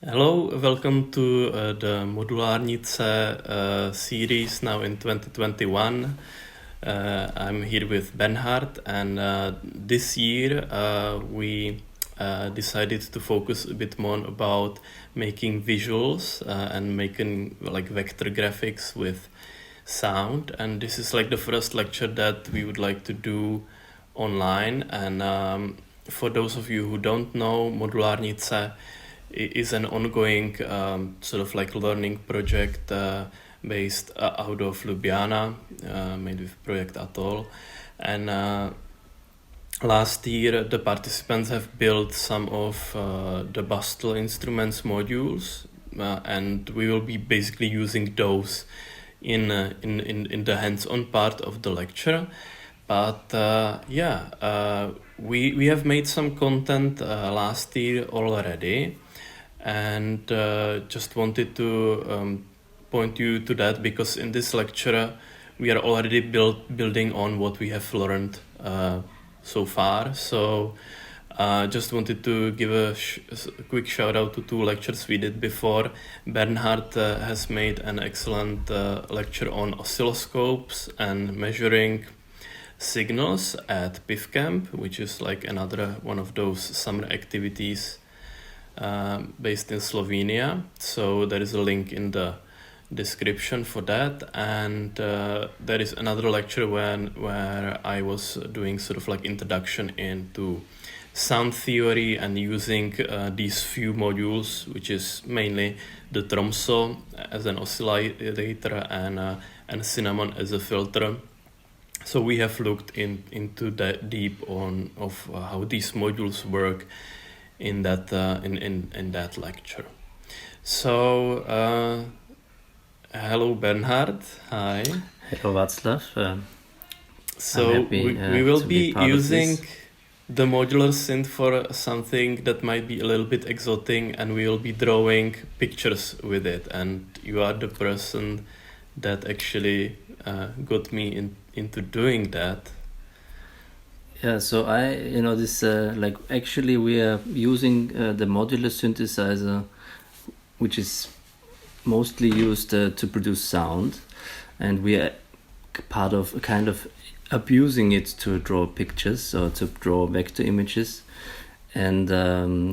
Hello, welcome to the modular rnice series now in 2021. I'm here with Bernhard, and this year we decided to focus a bit more about making visuals and making like vector graphics with sound. And this is like the first lecture that we would like to do online. And for those of you who don't know, modular rnice is an ongoing sort of like learning project based out of Ljubljana, made with Projekt Atol. And last year the participants have built some of the Bastl Instruments modules, and we will be basically using those in the hands-on part of the lecture. But we have made some content last year already, and just wanted to point you to that, because in this lecture we are already building on what we have learned so far. So just wanted to give a quick shout out to two lectures we did before. Bernhard has made an excellent lecture on oscilloscopes and measuring signals at PIF Camp, which is like another one of those summer activities based in Slovenia. So there is a link in the description for that. And there is another lecture where I was doing sort of like introduction into sound theory and using these few modules, which is mainly the Tromso as an oscillator and cinnamon as a filter. So we have looked into that deep on of how these modules work in that in that lecture. So hello Bernhard, hi. Hello Václav. So we will be using the modular synth for something that might be a little bit exotic, and we will be drawing pictures with it. And you are the person that actually got me into doing that. Yeah, so actually we are using the modular synthesizer, which is mostly used to produce sound, and we are part of kind of abusing it to draw pictures or to draw vector images, and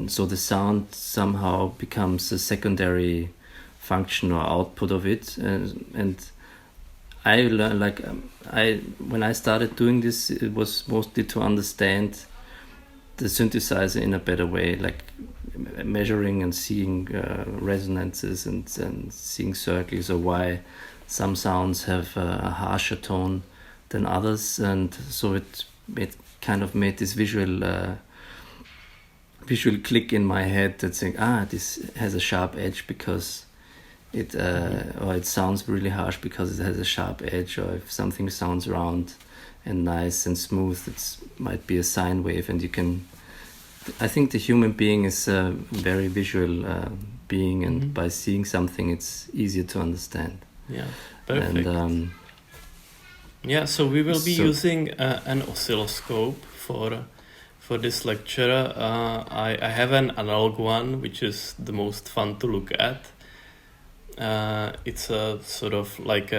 so the sound somehow becomes a secondary function or output of it, and I learned, when I started doing this, it was mostly to understand the synthesizer in a better way, like measuring and seeing resonances and seeing circles, or why some sounds have a harsher tone than others. And so it kind of made this visual click in my head that saying, this has a sharp edge because or it sounds really harsh because it has a sharp edge, or if something sounds round and nice and smooth, it might be a sine wave. And I think the human being is a very visual being, and by seeing something it's easier to understand. Yeah, perfect. And so we will be using an oscilloscope for this lecture. I have an analog one, which is the most fun to look at. It's a sort of like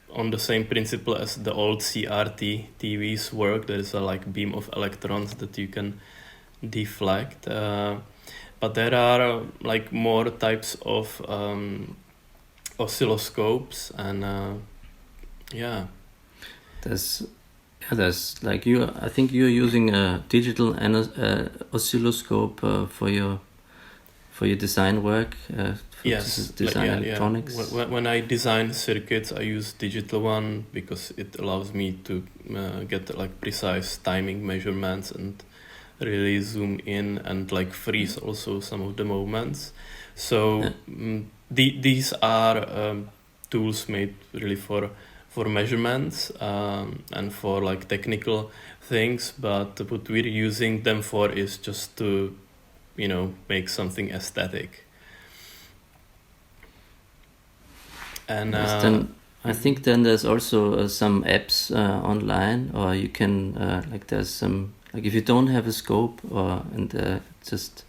on the same principle as the old CRT TVs work. There is a like beam of electrons that you can deflect, but there are like more types of oscilloscopes, and there's like I think you're using a digital oscilloscope for your design work. Yes, design electronics. When I design circuits, I use digital one because it allows me to get like precise timing measurements and really zoom in and like freeze also some of the moments. So these are tools made really for measurements and for like technical things, but what we're using them for is just to, you know, make something aesthetic. And yes, then I think then there's also some apps online, or you can like there's some, like if you don't have a scope and just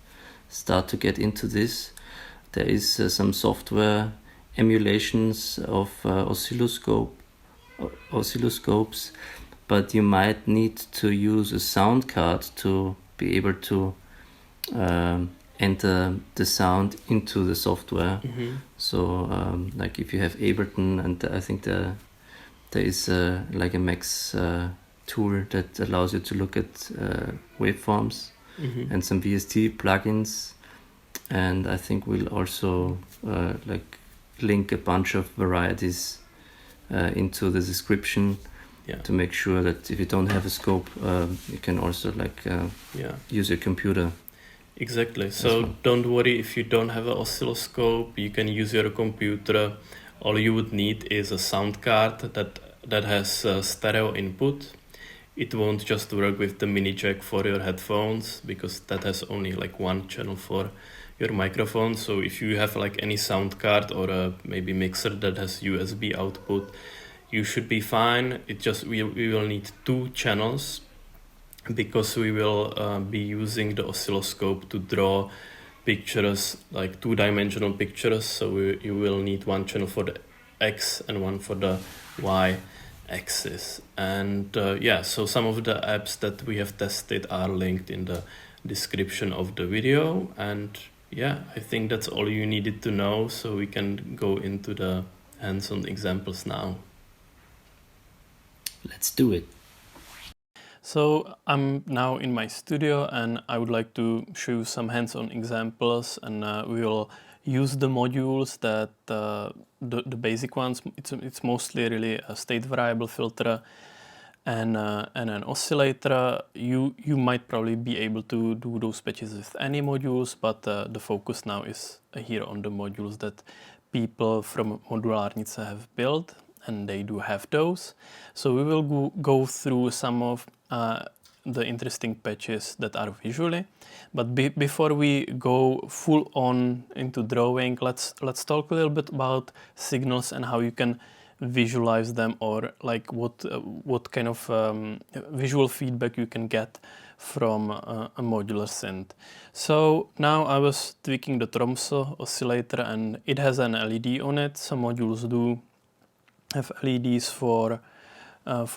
start to get into this, there is some software emulations of oscilloscopes, but you might need to use a sound card to be able to enter the sound into the software. So like if you have Ableton, and I think there is like a Max tool that allows you to look at waveforms and some VST plugins, and I think we'll also like link a bunch of varieties into the description to make sure that if you don't have a scope, you can also like use your computer. Exactly. So don't worry if you don't have an oscilloscope. You can use your computer. All you would need is a sound card that has stereo input. It won't just work with the mini jack for your headphones because that has only like one channel for your microphone. So if you have like any sound card or a maybe mixer that has USB output, you should be fine. It just we will need 2 channels because we will be using the oscilloscope to draw pictures, like 2-dimensional pictures. So you will need 1 channel for the X and 1 for the Y axis. And so some of the apps that we have tested are linked in the description of the video. And I think that's all you needed to know. So we can go into the hands-on examples now. Let's do it. So I'm now in my studio and I would like to show you some hands-on examples, and we will use the modules that the basic ones. It's mostly really a state variable filter and an oscillator. You might probably be able to do those patches with any modules, but the focus now is here on the modules that people from Modular rnice have built, and they do have those. So we will go through some of the interesting patches that are visually. But before we go full on into drawing, let's talk a little bit about signals and how you can visualize them, or like what kind of visual feedback you can get from a modular synth. So now I was tweaking the Tromso oscillator, and it has an LED on it. Some modules do have LEDs for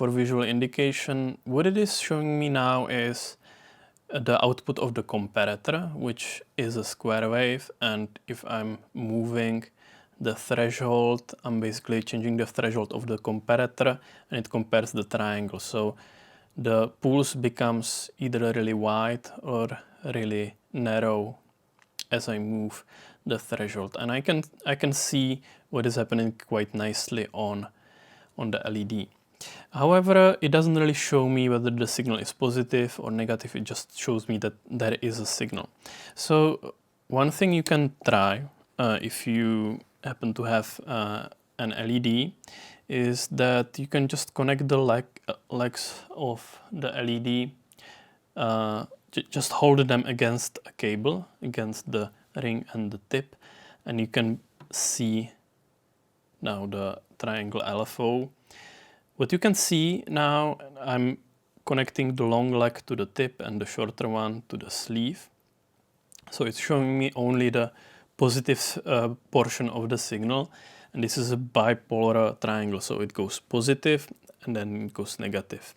visual indication. What it is showing me now is the output of the comparator, which is a square wave, and if I'm moving the threshold, I'm basically changing the threshold of the comparator, and it compares the triangle. So the pulse becomes either really wide or really narrow as I move the threshold, and I can see what is happening quite nicely on the LED. However, it doesn't really show me whether the signal is positive or negative. It just shows me that there is a signal. So one thing you can try if you happen to have an LED is that you can just connect the legs of the LED, just hold them against a cable, against the ring and the tip, and you can see now the triangle LFO. What you can see now, I'm connecting the long leg to the tip and the shorter one to the sleeve. So it's showing me only the positive portion of the signal, and this is a bipolar triangle, so it goes positive and then it goes negative.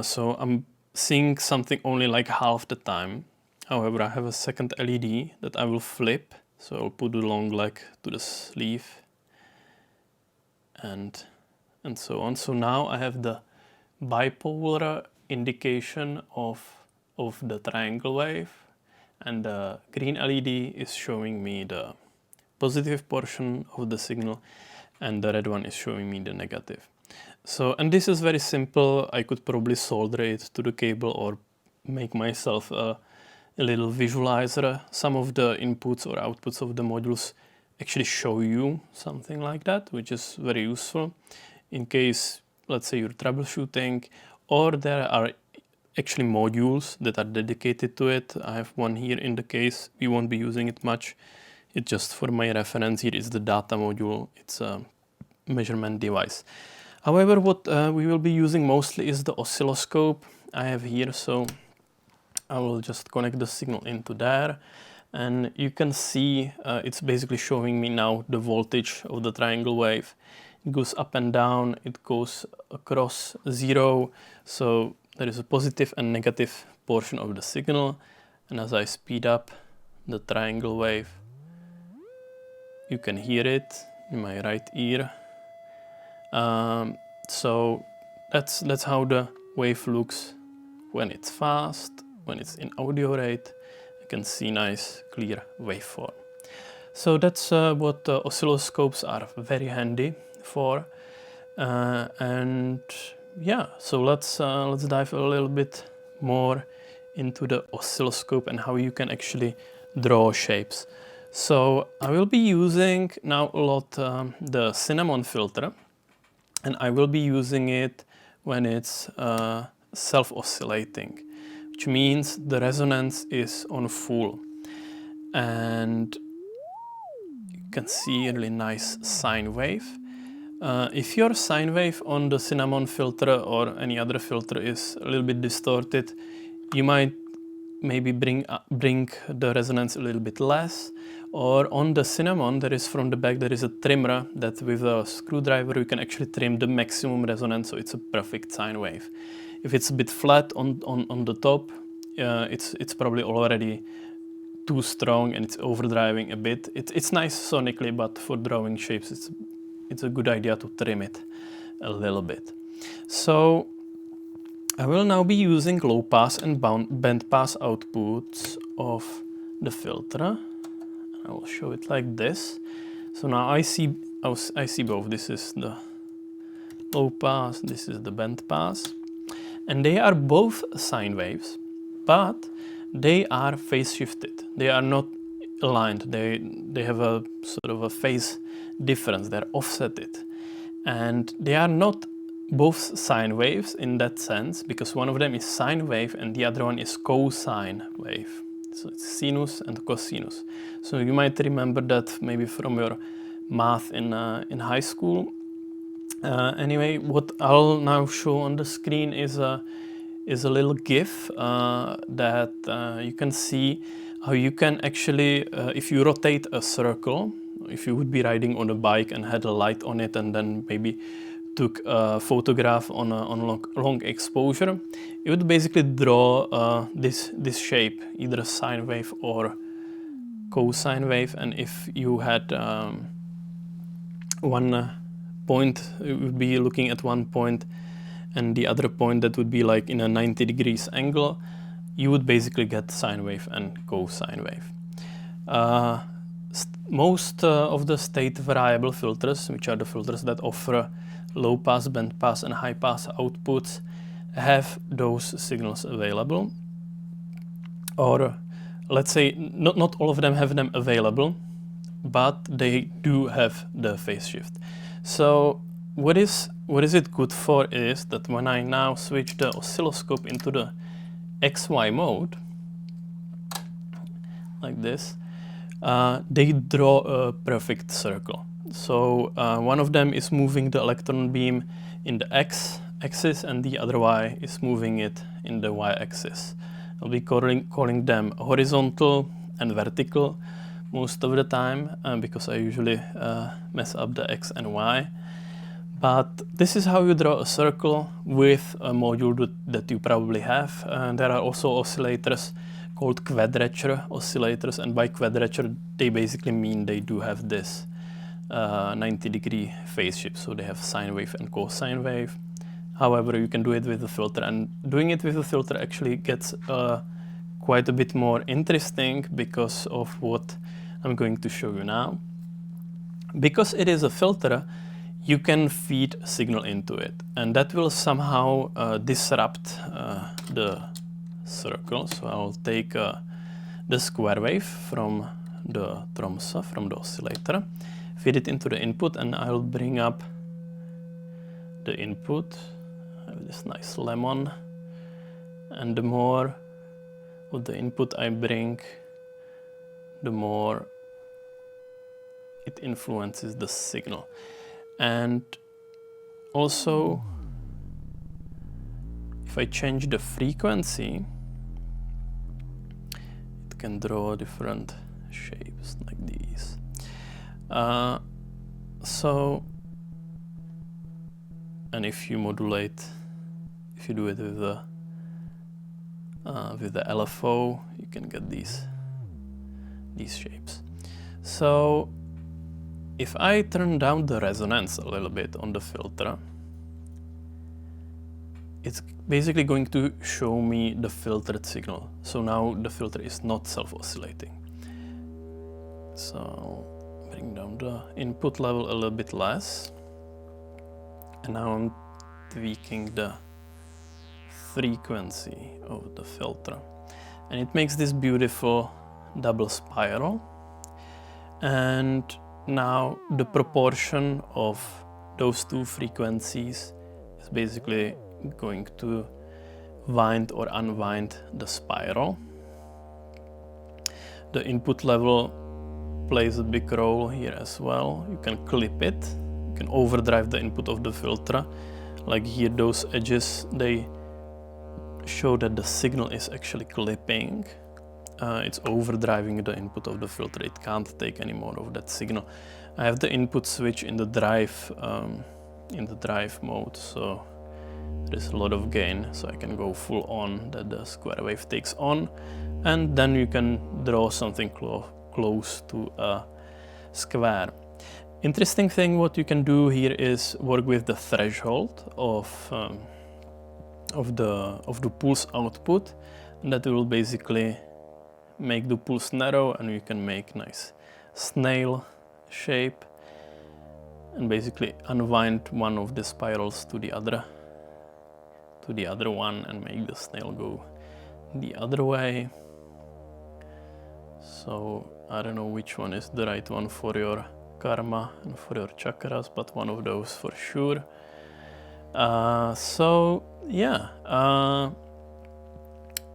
So I'm seeing something only like half the time. However, I have a second LED that I will flip, so I'll put the long leg to the sleeve and so on. So now I have the bipolar indication of the triangle wave, and the green LED is showing me the positive portion of the signal, and the red one is showing me the negative. So, and this is very simple. I could probably solder it to the cable or make myself a little visualizer. Some of the inputs or outputs of the modules actually show you something like that, which is very useful in case, let's say, you're troubleshooting, or there are actually modules that are dedicated to it. I have one here in the case. We won't be using it much. It's just for my reference. Here is the data module. It's a measurement device. However, what we will be using mostly is the oscilloscope I have here. So I will just connect the signal into there. And you can see it's basically showing me now the voltage of the triangle wave. It goes up and down, it goes across 0. So there is a positive and negative portion of the signal. And as I speed up the triangle wave, you can hear it in my right ear. So that's how the wave looks when it's fast, when it's in audio rate. You can see nice clear waveform. So that's what oscilloscopes are very handy for. And yeah, so let's dive a little bit more into the oscilloscope and how you can actually draw shapes. So I will be using now a lot the cinnamon filter, and I will be using it when it's self-oscillating, which means the resonance is on full. And you can see a really nice sine wave. If your sine wave on the cinnamon filter or any other filter is a little bit distorted, you might maybe bring the resonance a little bit less. Or on the cinnamon, there is from the back, there is a trimmer that with a screwdriver you can actually trim the maximum resonance, so it's a perfect sine wave. If it's a bit flat on the top, it's probably already too strong and it's overdriving a bit. It's nice sonically, but for drawing shapes, it's a good idea to trim it a little bit. So I will now be using low pass and band pass outputs of the filter. I will show it like this. So now I see both. This is the low pass, this is the band pass. And they are both sine waves, but they are phase shifted. They are not aligned. They have a sort of a phase difference. They're offsetted. And they are not both sine waves in that sense, because one of them is sine wave and the other one is cosine wave. So it's sinus and cosinus. So you might remember that maybe from your math in high school. Anyway, what I'll now show on the screen is a little GIF that you can see how you can actually, if you rotate a circle, if you would be riding on a bike and had a light on it and then maybe took a photograph on a long exposure, it would basically draw this shape, either a sine wave or cosine wave. And if you had one point, you would be looking at one point, and the other point that would be like in a 90 degrees angle, you would basically get sine wave and cosine wave. Most of the state variable filters, which are the filters that offer low pass, band pass and high pass outputs, have those signals available. Or let's say not all of them have them available, but they do have the phase shift. So what is it good for is that when I now switch the oscilloscope into the XY mode, like this, they draw a perfect circle. So one of them is moving the electron beam in the x-axis and the other Y is moving it in the y-axis. I'll be calling them horizontal and vertical most of the time because I usually mess up the x and y. But this is how you draw a circle with a module that you probably have. There are also oscillators called quadrature oscillators, and by quadrature they basically mean they do have this 90-degree phase shift, so they have sine wave and cosine wave. However, you can do it with a filter, and doing it with a filter actually gets quite a bit more interesting because of what I'm going to show you now. Because it is a filter, you can feed a signal into it, and that will somehow disrupt the circle. So I'll take the square wave from the Tromso, from the oscillator, feed it into the input, and I'll bring up the input. I have this nice lemon, and the more of the input I bring, the more it influences the signal. And also, if I change the frequency, it can draw different shapes like these. And if you modulate, if you do it with the LFO, you can get these shapes. So if I turn down the resonance a little bit on the filter, it's basically going to show me the filtered signal. So now the filter is not self-oscillating. So I'll bring down the input level a little bit less. And now I'm tweaking the frequency of the filter. And it makes this beautiful double spiral. And now the proportion of those two frequencies is basically going to wind or unwind the spiral. The input level plays a big role here as well. You can clip it, you can overdrive the input of the filter. Like here, those edges, they show that the signal is actually clipping. It's overdriving the input of the filter. It can't take any more of that signal. I have the input switch in the drive mode, so there's a lot of gain, so I can go full on, that the square wave takes on, and then you can draw something close to a square. Interesting thing what you can do here is work with the threshold of the pulse output, and that will basically make the pulse narrow, and you can make nice snail shape and basically unwind one of the spirals to the other one and make the snail go the other way. So I don't know which one is the right one for your karma and for your chakras, but one of those for sure.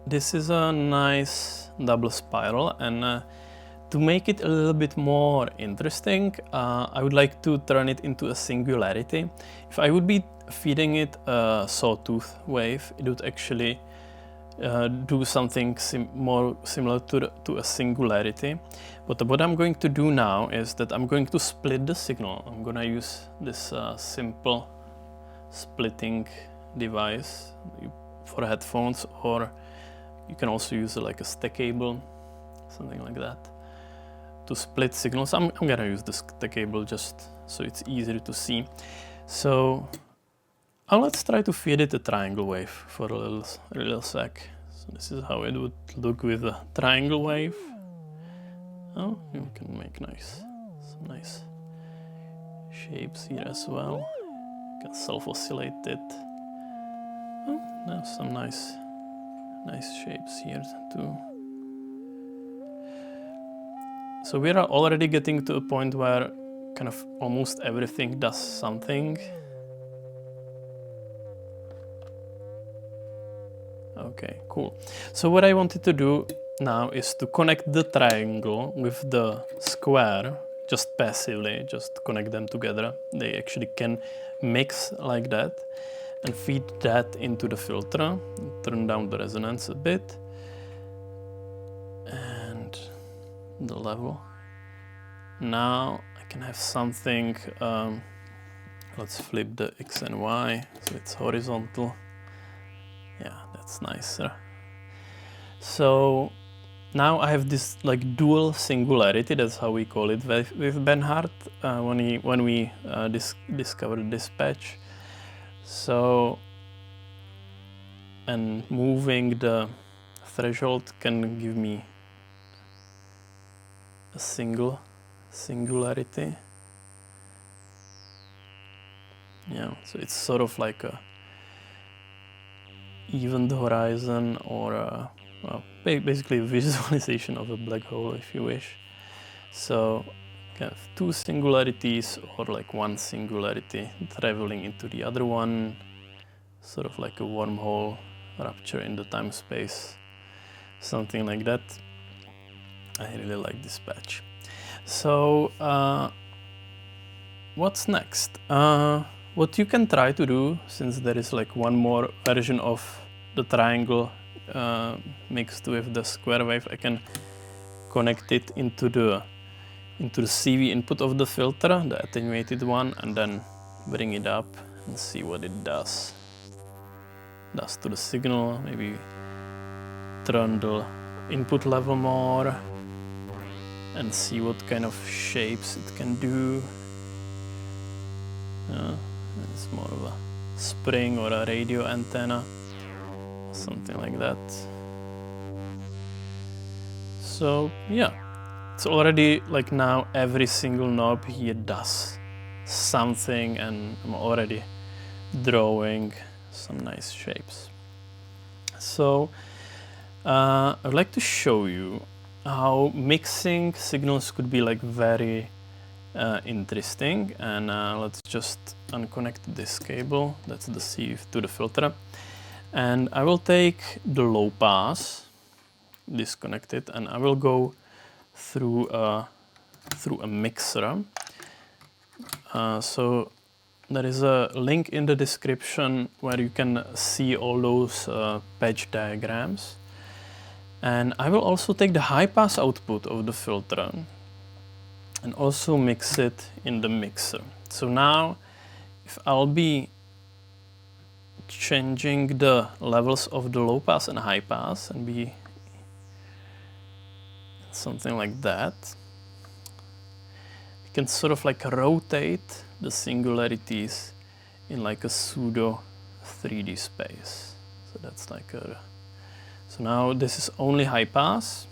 This is a nice double spiral, and to make it a little bit more interesting, I would like to turn it into a singularity. If I would be feeding it a sawtooth wave, it would actually do something more similar to a singularity. But what I'm going to do now is that I'm going to split the signal. I'm going to use this simple splitting device for headphones, or you can also use like a stackable, something like that, to split signals. I'm gonna use the stackable just so it's easier to see. So let's try to feed it a triangle wave for a little sec. So this is how it would look with a triangle wave. Oh, you can make some nice shapes here as well. You can self-oscillate it. Oh, there's some nice shapes here too. So we are already getting to a point where kind of almost everything does something. Okay, cool. So what I wanted to do now is to connect the triangle with the square, just passively, just connect them together. They actually can mix like that, and feed that into the filter, turn down the resonance a bit, and the level. Now I can have something, let's flip the X and Y, so it's horizontal. Yeah, that's nicer. So now I have this like dual singularity, that's how we call it with Bernhard when we discovered this patch. So, and moving the threshold can give me a singularity. Yeah, so it's sort of like event horizon, or well, basically a visualization of a black hole, if you wish. So kind of two singularities, or like one singularity traveling into the other one, sort of like a wormhole rupture in the time-space, something like that. I really like this patch. So what's next? What you can try to do, since there is like one more version of the triangle mixed with the square wave, I can connect it into the CV input of the filter, the attenuated one, and then bring it up and see what it does to the signal. Maybe turn the input level more and see what kind of shapes it can do. It's more of a spring or a radio antenna, something like that. So yeah, it's already like now every single knob here does something, and I'm already drawing some nice shapes. So I would like to show you how mixing signals could be like very interesting, and let's just unconnect this cable, that's the CV to the filter, and I will take the low pass, disconnect it, and I will go through a mixer. So there is a link in the description where you can see all those patch diagrams, and I will also take the high pass output of the filter and also mix it in the mixer. So now, if I'll be changing the levels of the low pass and high pass and be something like that, you can sort of like rotate the singularities in like a pseudo 3D space. So that's like a, so now this is only high pass.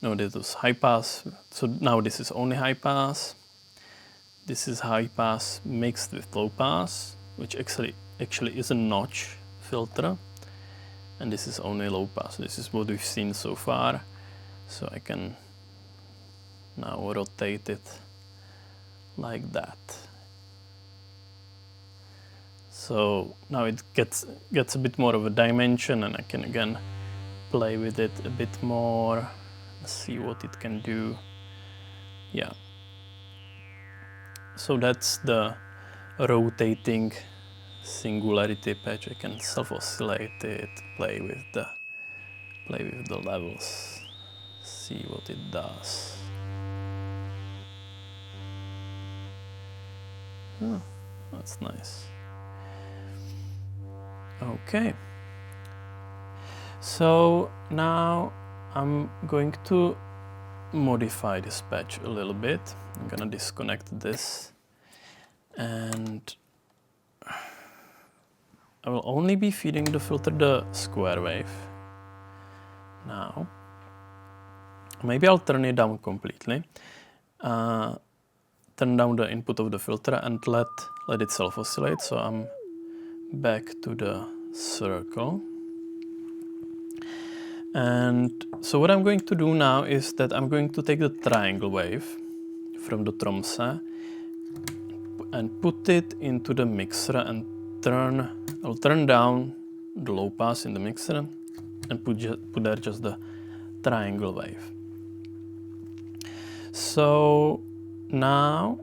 No, this was high pass. So now this is only high pass. This is high pass mixed with low pass, which actually is a notch filter. And this is only low pass. This is what we've seen so far. So I can now rotate it like that. So now it gets a bit more of a dimension, and I can again play with it a bit more, see what it can do. Yeah. So that's the rotating singularity patch. I can self-oscillate it, play with the levels, see what it does. Oh, that's nice. Okay. So now I'm going to modify this patch a little bit. I'm gonna disconnect this, and I will only be feeding the filter the square wave now. Maybe I'll turn it down completely. Turn down the input of the filter and let it self-oscillate. So I'm back to the circle. And so what I'm going to do now is that I'm going to take the triangle wave from the Tromso and put it into the mixer and I'll turn down the low pass in the mixer and put there just the triangle wave. So now,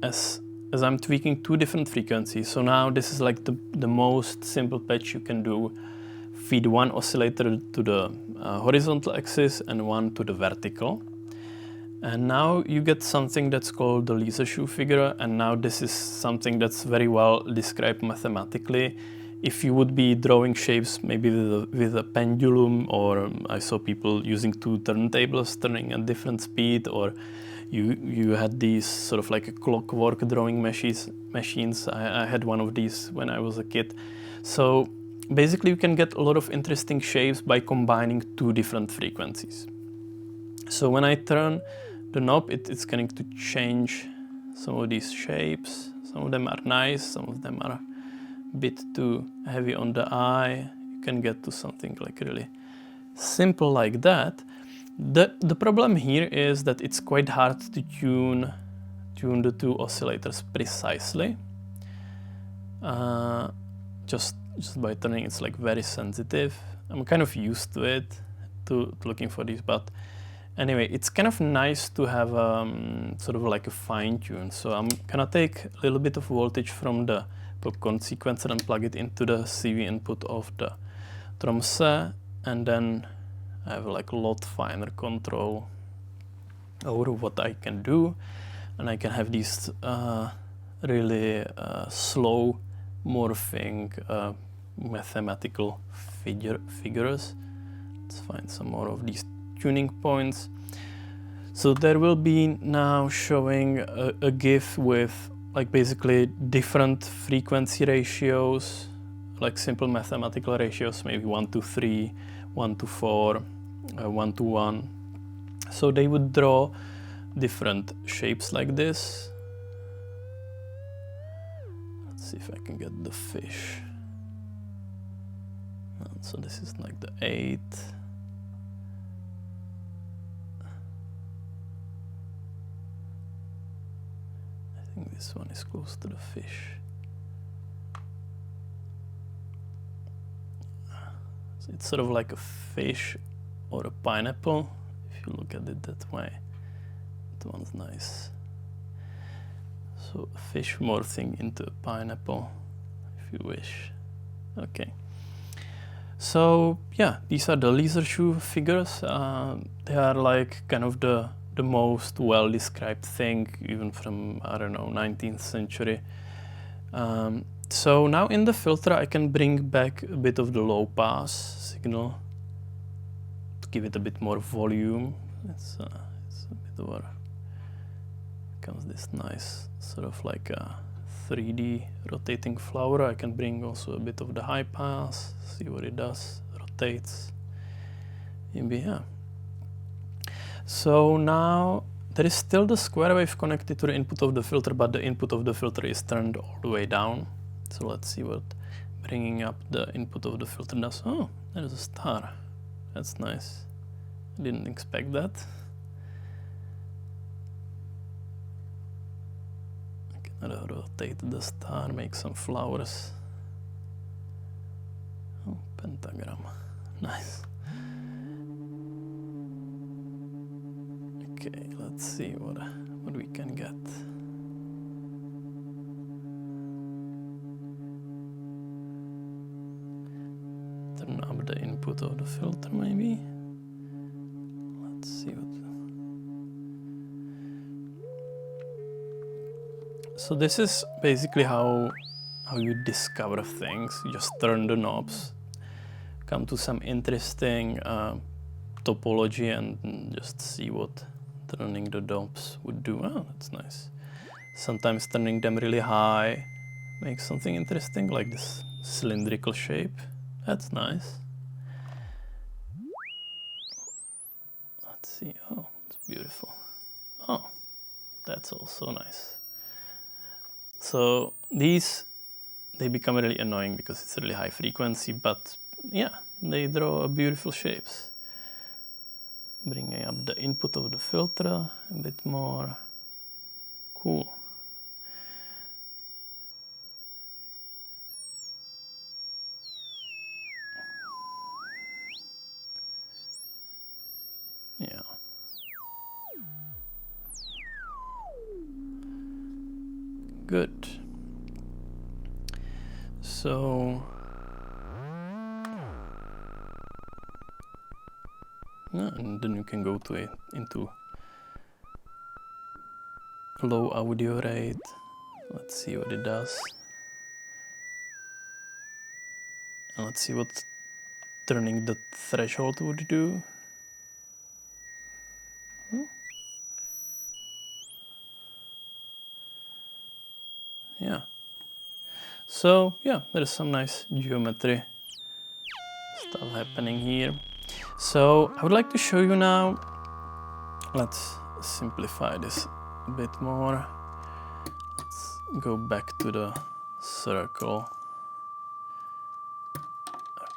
as I'm tweaking two different frequencies, so now this is like the most simple patch you can do. Feed one oscillator to the horizontal axis and one to the vertical. And now you get something that's called the Lisa shoe figure, and now this is something that's very well described mathematically. If you would be drawing shapes maybe with a pendulum, or I saw people using two turntables turning at different speed, or you had these sort of like a clockwork drawing machines. I had one of these when I was a kid. So basically you can get a lot of interesting shapes by combining two different frequencies. So when I turn the knob, it's going to change some of these shapes. Some of them are nice, some of them are a bit too heavy on the eye. You can get to something like really simple like that. The problem here is that it's quite hard to tune the two oscillators precisely. Just by turning, it's like very sensitive. I'm kind of used to it, to looking for these, but anyway, it's kind of nice to have sort of like a fine tune. So I'm gonna take a little bit of voltage from the popcorn sequencer and plug it into the CV input of the Tromso, and then I have like a lot finer control over what I can do, and I can have these really slow morphing mathematical figures. Let's find some more of these tuning points. So there will be now showing a GIF with like basically different frequency ratios, like simple mathematical ratios, maybe 1:3, 1:4, 1:1. So they would draw different shapes like this. Let's see if I can get the fish. And so this is like the 8. I think this one is close to the fish. So it's sort of like a fish or a pineapple, if you look at it that way. That one's nice. So a fish morphing into a pineapple, if you wish. Okay. So yeah, these are the laser shoe figures. They are like kind of the most well-described thing, even from, I don't know, 19th century. So now in the filter I can bring back a bit of the low pass signal to give it a bit more volume. It's a bit over. Comes this nice sort of like a 3D rotating flower. I can bring also a bit of the high pass, see what it does, rotates. Maybe, yeah. So now there is still the square wave connected to the input of the filter, but the input of the filter is turned all the way down. So let's see what bringing up the input of the filter does. Oh, there's a star. That's nice. I didn't expect that. I can rotate the star, make some flowers. Oh, pentagram. Nice. Okay, let's see what we can get. Turn up the input of the filter, maybe. Let's see what. So this is basically how you discover things. You just turn the knobs, come to some interesting topology, and just see what turning the knobs would do. Oh, that's nice. Sometimes turning them really high makes something interesting, like this cylindrical shape. That's nice. Let's see. Oh, it's beautiful. Oh, that's also nice. So these, they become really annoying because it's really high frequency, but yeah, they draw beautiful shapes. Bringing up the input of the filter a bit more. Cool. Yeah. Good. So and then you can go to it into low audio rate. Let's see what it does. And let's see what turning the threshold would do. Yeah. So yeah, there's some nice geometry stuff happening here. So I would like to show you now. Let's simplify this a bit more. go back to the circle.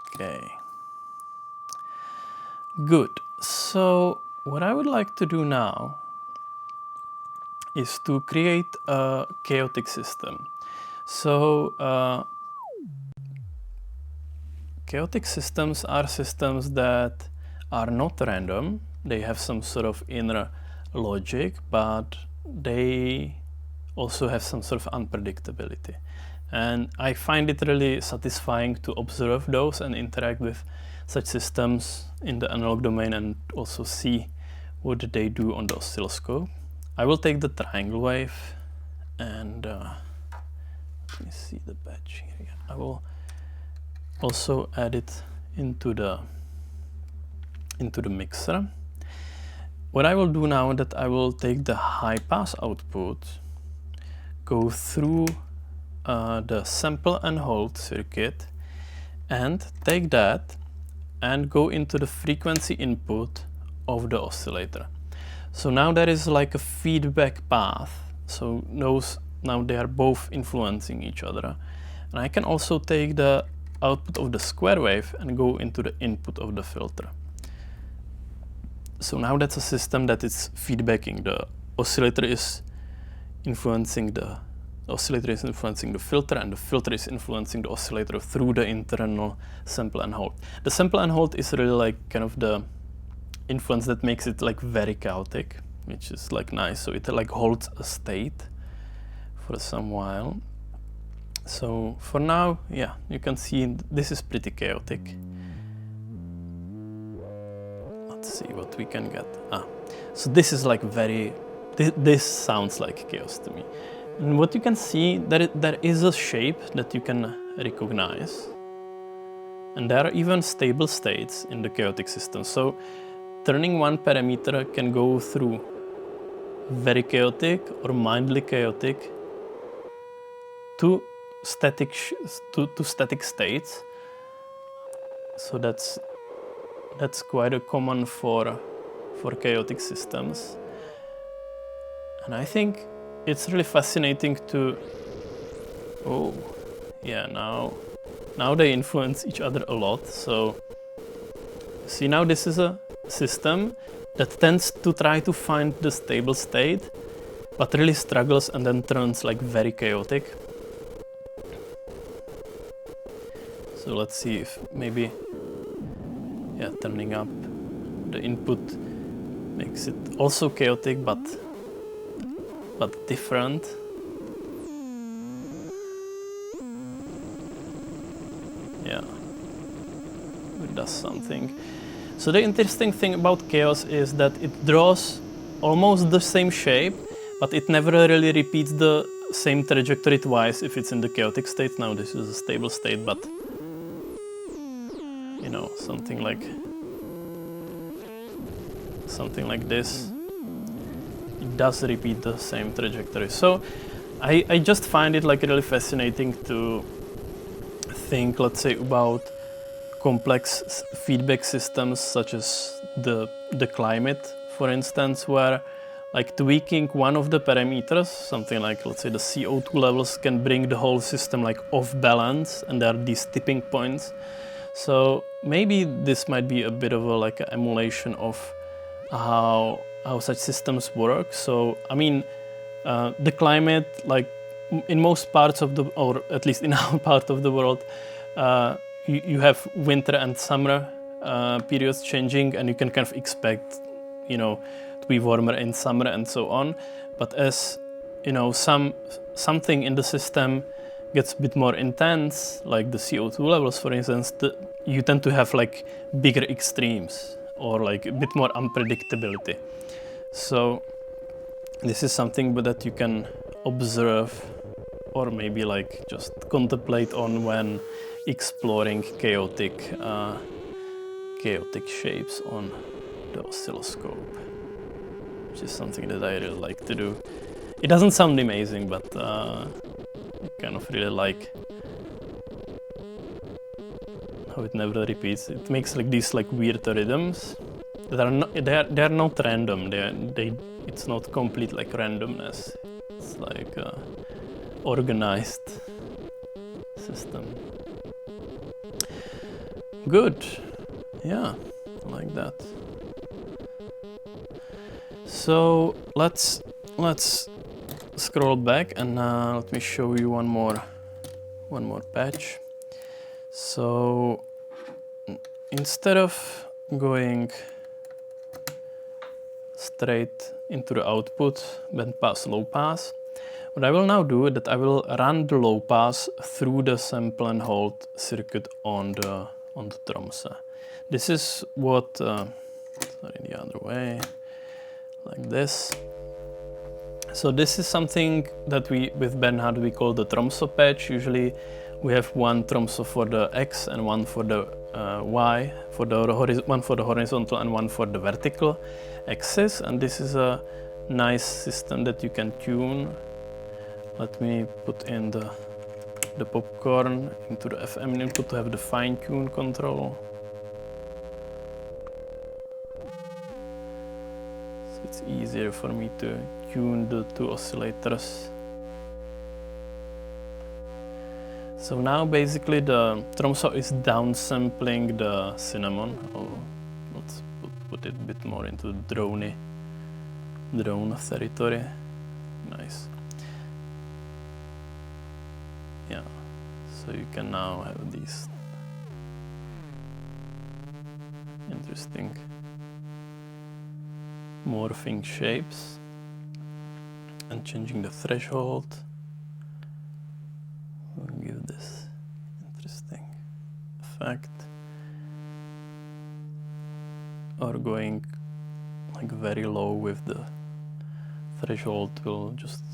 Okay. Good. So what I would like to do now is to create a chaotic system. So chaotic systems are systems that are not random. They have some sort of inner logic, but they also have some sort of unpredictability. And I find it really satisfying to observe those and interact with such systems in the analog domain and also see what they do on the oscilloscope. I will take the triangle wave and let me see the batch here. I will also add it into the mixer. What I will do now is that I will take the high pass output, go through the sample and hold circuit, and take that and go into the frequency input of the oscillator. So now there is like a feedback path. So those now they are both influencing each other. And I can also take the output of the square wave and go into the input of the filter. So now that's a system that is feedbacking. The oscillator is influencing the filter, and the filter is influencing the oscillator through the internal sample and hold. The sample and hold is really like kind of the influence that makes it like very chaotic, which is like nice. So it like holds a state for some while. So for now, yeah, you can see this is pretty chaotic. Let's see what we can get. So this is like this sounds like chaos to me. And what you can see, there is a shape that you can recognize. And there are even stable states in the chaotic system. So turning one parameter can go through very chaotic or mildly chaotic to static states. So that's quite a common for chaotic systems. And I think it's really fascinating to, now they influence each other a lot. So see, now this is a system that tends to try to find the stable state, but really struggles and then turns like very chaotic. So let's see if maybe, turning up the input makes it also chaotic, but different. Yeah, it does something. So the interesting thing about chaos is that it draws almost the same shape, but it never really repeats the same trajectory twice if it's in the chaotic state. Now this is a stable state, but you know, something like this, it does repeat the same trajectory. So I just find it like really fascinating to think, let's say, about complex feedback systems such as the climate, for instance, where like tweaking one of the parameters, something like, let's say, the CO2 levels, can bring the whole system like off balance, and there are these tipping points. So maybe this might be a bit of a like an emulation of how such systems work. So I mean, the climate, like in most parts of or at least in our part of the world, you have winter and summer periods changing, and you can kind of expect, you know, to be warmer in summer and so on. But as you know, something in the system gets a bit more intense, like the CO2 levels, for instance, you tend to have like bigger extremes or like a bit more unpredictability. So this is something that you can observe or maybe like just contemplate on when exploring chaotic shapes on the oscilloscope, which is something that I really like to do. It doesn't sound amazing, but I kind of really like how it never repeats. It makes like these like weird rhythms that are not random. It's not complete like randomness. It's like organized system. Good. Yeah, like that. So let's scroll back and let me show you one more patch. So instead of going straight into the output, band pass, low pass, what I will now do is that I will run the low pass through the sample and hold circuit on the Tromso. This is what, sorry, the other way, like this. So this is something that with Bernhard we call the Tromso patch. Usually we have one Tromso for the X and one for the Y, one for the horizontal and one for the vertical axis. And this is a nice system that you can tune. Let me put in the popcorn into the FM input to have the fine tune control. So it's easier for me to tune the two oscillators. So now basically the Tromso is downsampling the cinnamon. Let's put it a bit more into the drone territory. Nice. Yeah, so you can now have these interesting morphing shapes and changing the threshold will give this interesting effect, or going like very low with the threshold will just,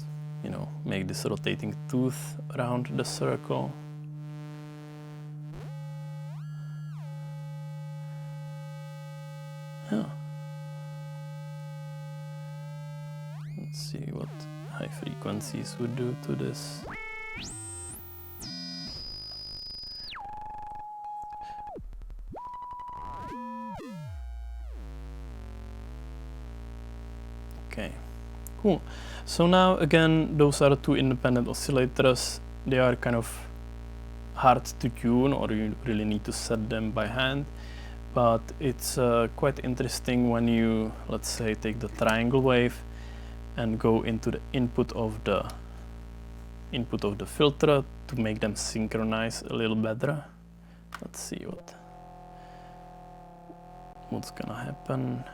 you know, make this rotating tooth around the circle. Yeah. Let's see what high frequencies would do to this. Okay. Cool. So now again, those are two independent oscillators. They are kind of hard to tune, or you really need to set them by hand. But it's quite interesting when you, let's say, take the triangle wave and go into the input of the filter to make them synchronize a little better. Let's see what's gonna happen.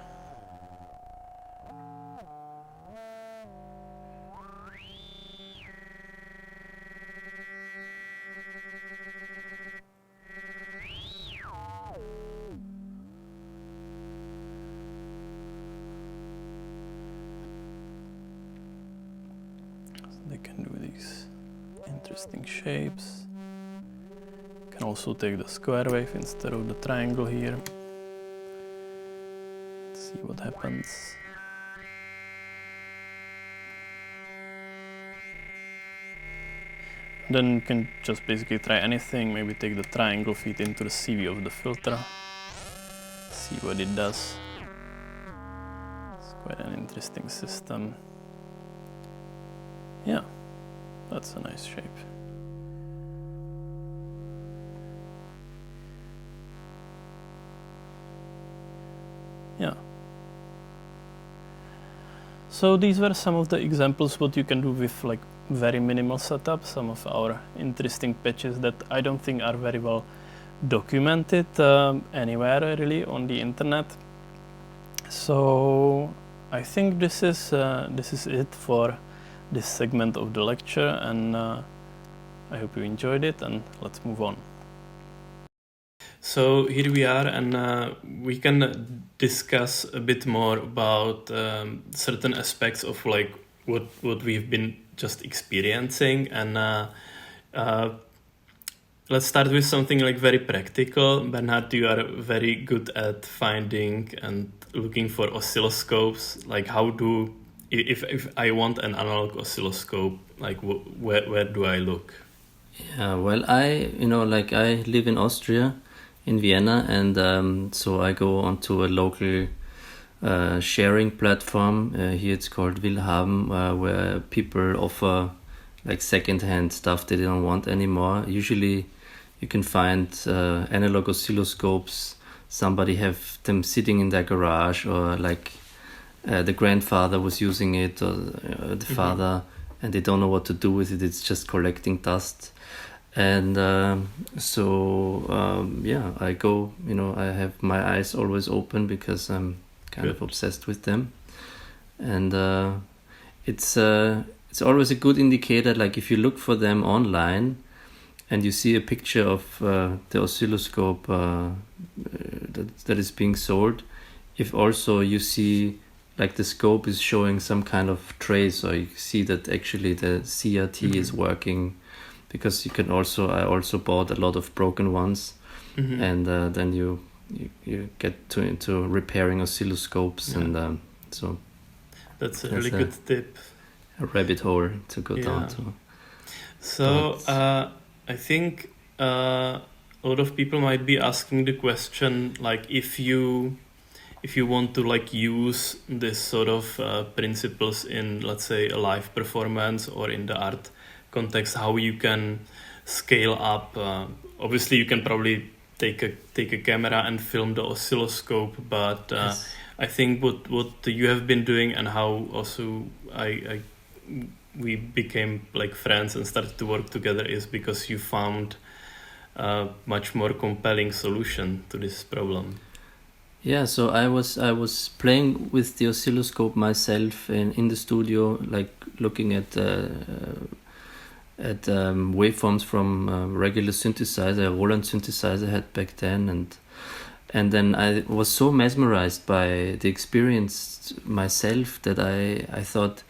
They can do these interesting shapes. You can also take the square wave instead of the triangle here. Let's see what happens. Then you can just basically try anything, maybe take the triangle, feed into the CV of the filter, see what it does. It's quite an interesting system. Yeah, that's a nice shape. Yeah. So these were some of the examples what you can do with like very minimal setup, some of our interesting patches that I don't think are very well documented anywhere really on the internet. So I think this is it for this segment of the lecture, and I hope you enjoyed it, and let's move on. So here we are, and we can discuss a bit more about certain aspects of like what we've been just experiencing, and let's start with something like very practical. Bernhard, you are very good at finding and looking for oscilloscopes. Like if I want an analog oscilloscope, like where do I look? Yeah, well, I live in Austria, in Vienna, and so I go onto a local sharing platform. Here it's called Willhaben, where people offer like second-hand stuff they don't want anymore. Usually you can find analog oscilloscopes. Somebody have them sitting in their garage, or like the grandfather was using it, or the father, and they don't know what to do with it. It's just collecting dust. And I go, I have my eyes always open because I'm kind of obsessed with them. And it's always a good indicator, like if you look for them online and you see a picture of the oscilloscope that is being sold, if also you see like the scope is showing some kind of trace, or you see that actually the CRT is working, because you can also, I also bought a lot of broken ones, and then you get into repairing oscilloscopes, and so that's a really good tip. A rabbit hole to go down to. So I think a lot of people might be asking the question, like, if you want to like use this sort of principles in, let's say, a live performance or in the art context, how you can scale up. Obviously, you can probably take a camera and film the oscilloscope, but I think what you have been doing, and how also we became like friends and started to work together, is because you found a much more compelling solution to this problem. Yeah, so I was playing with the oscilloscope myself in the studio, like looking at waveforms from regular synthesizer, Roland synthesizer I had back then, and then I was so mesmerized by the experience myself that I thought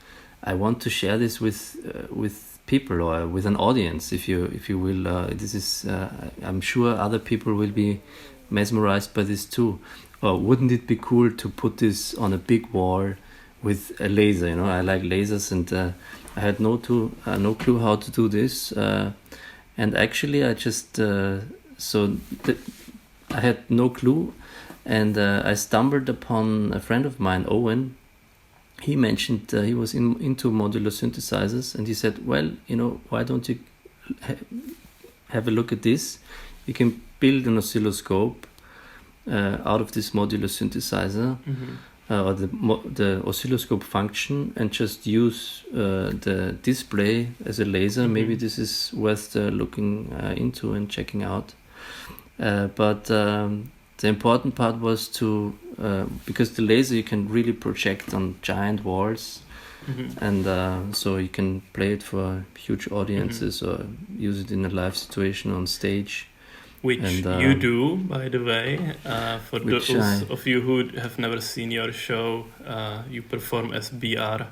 I want to share this with people, or with an audience, if you will. This is I'm sure other people will be mesmerized by this too. Or wouldn't it be cool to put this on a big wall with a laser? I like lasers, and I had no clue how to do this. And actually, I just I had no clue, and I stumbled upon a friend of mine, Owen. He mentioned he was into modular synthesizers, and he said, "Well, why don't you have a look at this? You can build an oscilloscope out of this modular synthesizer, or the oscilloscope function, and just use the display as a laser. Maybe this is worth looking into and checking out." But the important part was to, because the laser you can really project on giant walls, and so you can play it for huge audiences, or use it in a live situation on stage. Which you do, by the way. For those of you who have never seen your show, you perform as BR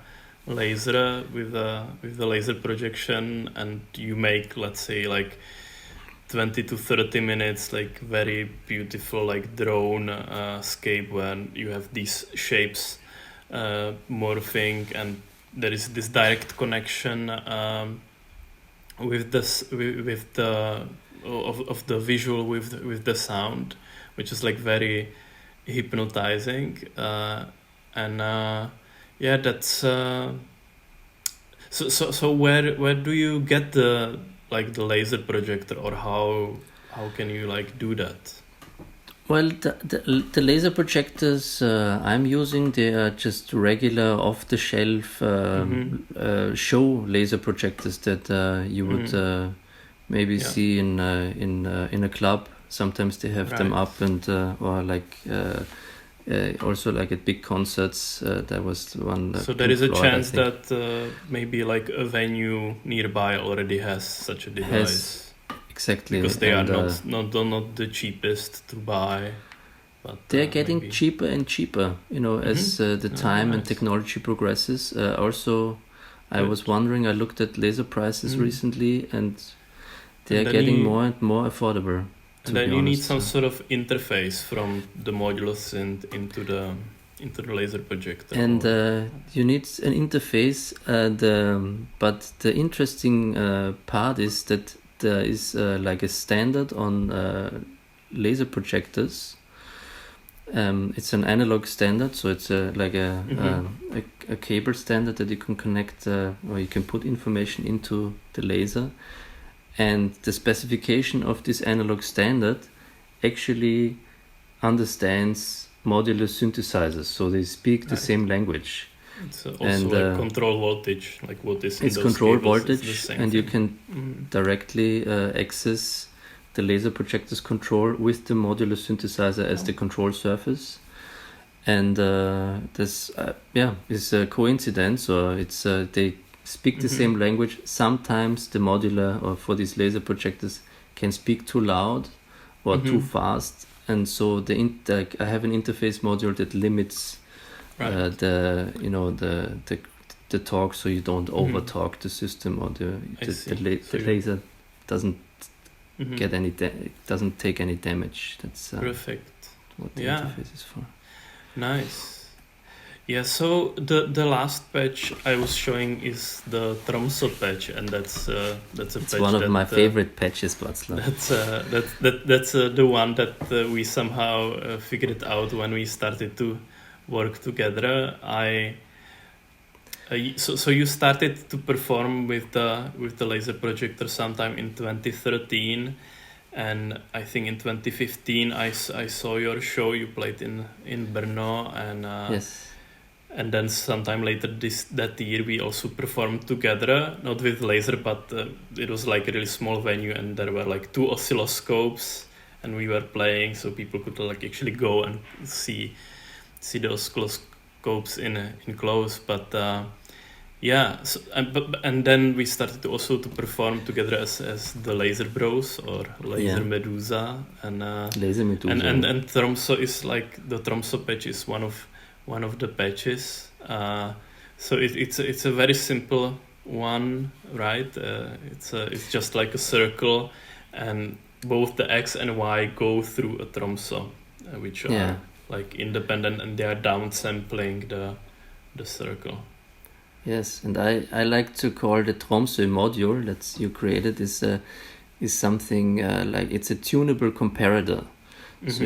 laser with the laser projection, and you make, let's say, like 20 to 30 minutes, like very beautiful, like drone scape, when you have these shapes morphing, and there is this direct connection with the of the visual with the sound, which is like very hypnotizing, that's so where do you get the laser projector, or how can you like do that? Well, the laser projectors I'm using, they are just regular off-the-shelf show laser projectors that you would maybe see in a club. Sometimes they have them up, and or like also like at big concerts. There was one. So there is a chance that maybe like a venue nearby already has such a device. Exactly, because they are not the cheapest to buy. But they're getting cheaper and cheaper, as the time and technology progresses. Also, I was wondering. I looked at laser prices recently, and they are getting more and more affordable. And then you need some sort of interface from the modular synth into the laser projector. And you need an interface. But the interesting part is that there is like a standard on laser projectors, It's an analog standard, so it's a cable standard that you can connect, or you can put information into the laser. And the specification of this analog standard actually understands modular synthesizers, so they speak the same language. It's also like control voltage, like what is in it's those control cables, voltage, and you can directly access the laser projector's control with the modular synthesizer as the control surface. And this is a coincidence, or it's they speak the same language. Sometimes the modular, or for these laser projectors, can speak too loud or too fast, and so I have an interface module that limits the talk, so you don't over talk the system, or the laser doesn't get any doesn't take any damage. That's perfect. What the interface is for. Nice. Yeah, so the last patch I was showing is the Tromso patch, and that's a it's patch one of my favorite patches, Bastl. That's the one that we somehow figured it out when we started to work together. So you started to perform with the laser projector sometime in 2013, and I think in 2015 I saw your show. You played in Brno, and yes. And then sometime later that year we also performed together, not with laser, but it was like a really small venue, and there were like 2 oscilloscopes, and we were playing, so people could like actually go and see the oscilloscopes in close. But and then we started to also to perform together as the Laser Bros, or Laser Medusa, and Laser Medusa, and Tromso is like the Tromso patch is one of the patches. So it's a very simple one, right? It's just like a circle, and both the X and Y go through a Tromso, which are like independent, and they are downsampling the circle. Yes, and I like to call the Tromso module that you created is something like it's a tunable comparator. So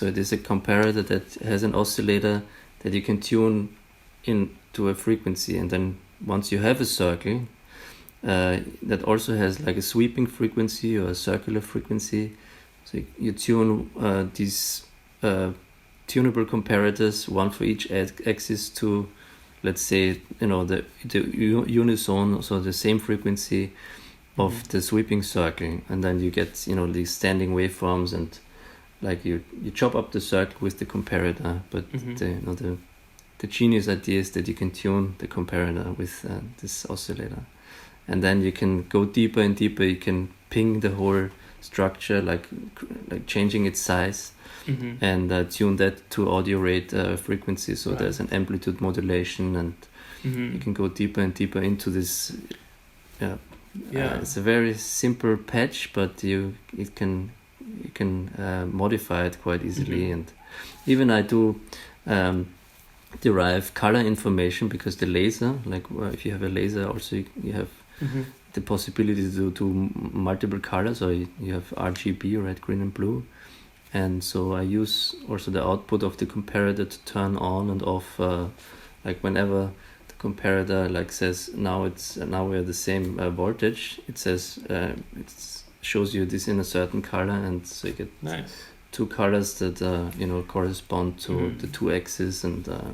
it is a comparator that has an oscillator that you can tune into a frequency, and then once you have a circle that also has like a sweeping frequency or a circular frequency, so you tune these tunable comparators, one for each axis, to, let's say, the unison, so the same frequency of the sweeping circle, and then you get these standing waveforms, and like you chop up the circle with the comparator, but the genius idea is that you can tune the comparator with this oscillator, and then you can go deeper and deeper. You can ping the whole structure, like changing its size, and tune that to audio rate frequency. So there's an amplitude modulation, and you can go deeper and deeper into this. It's a very simple patch, but you can modify it quite easily, and even I do derive color information, because the laser, like if you have a laser, also you have the possibility to do multiple colors, or you have RGB, red, green, and blue, and so I use also the output of the comparator to turn on and off, like whenever the comparator like says now we're the same voltage, it says shows you this in a certain color, and so you get 2 colors that correspond to the 2 axes, and cool.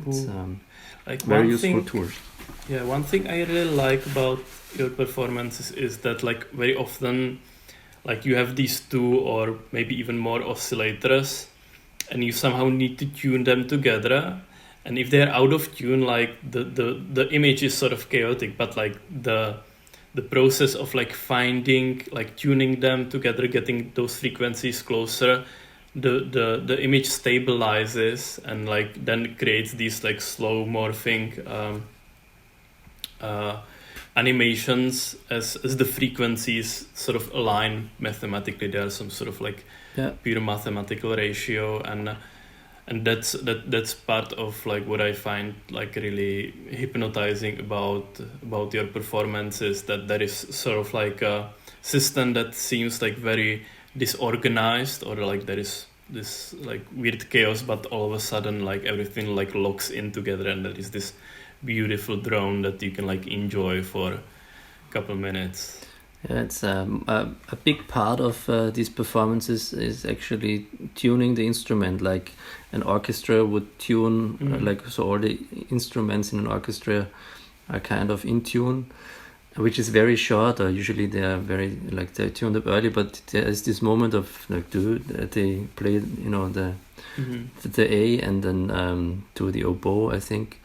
It's like very useful tool. Yeah, one thing I really like about your performances is that like very often like you have these 2 or maybe even more oscillators, and you somehow need to tune them together, and if they're out of tune, like the image is sort of chaotic, but like the process of like tuning them together, getting those frequencies closer, the image stabilizes, and like then creates these like slow morphing animations as the frequencies sort of align mathematically. There are some sort of like pure mathematical ratio, and that's part of like what I find like really hypnotizing about your performances, that there is sort of like a system that seems like very disorganized, or like there is this like weird chaos, but all of a sudden like everything like locks in together, and there is this beautiful drone that you can like enjoy for a couple minutes. Yeah, it's a big part of these performances is actually tuning the instrument. Like an orchestra would tune, like so all the instruments in an orchestra are kind of in tune, which is very short. Or usually they are very like they're tuned up early, but there is this moment of like they play the A and then to the oboe, I think.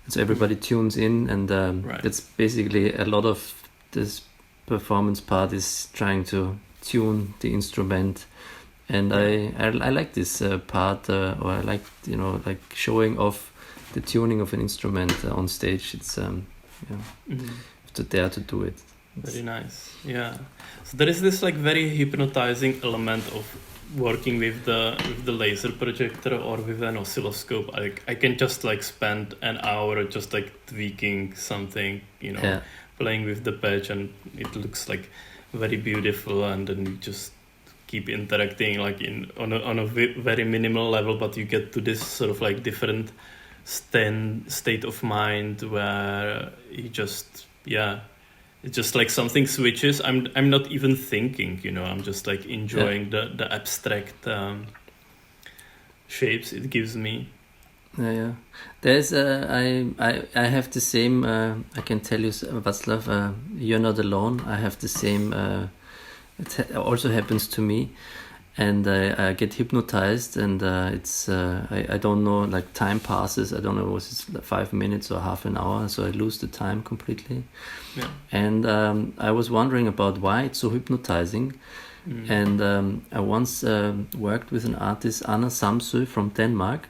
So everybody tunes in, and that's basically a lot of this performance part is trying to tune the instrument, and I like this part, or I like like showing off the tuning of an instrument on stage. It's to dare to do it. Very nice. Yeah. So there is this like very hypnotizing element of working with the laser projector or with an oscilloscope. I can just like spend an hour just like tweaking something, playing with the patch, and it looks like very beautiful, and then you just keep interacting like on a very minimal level, but you get to this sort of like different state of mind where you just it's just like something switches. I'm not even thinking, I'm just like enjoying the abstract shapes it gives me. Yeah. There's I have the same. I can tell you, Václav, you're not alone. I have the same. It also happens to me, and I get hypnotized, and it's I don't know. Like time passes. I don't know. Was it 5 minutes or half an hour? So I lose the time completely. Yeah. And I was wondering about why it's so hypnotizing. And I once worked with an artist, Anna Samsø from Denmark.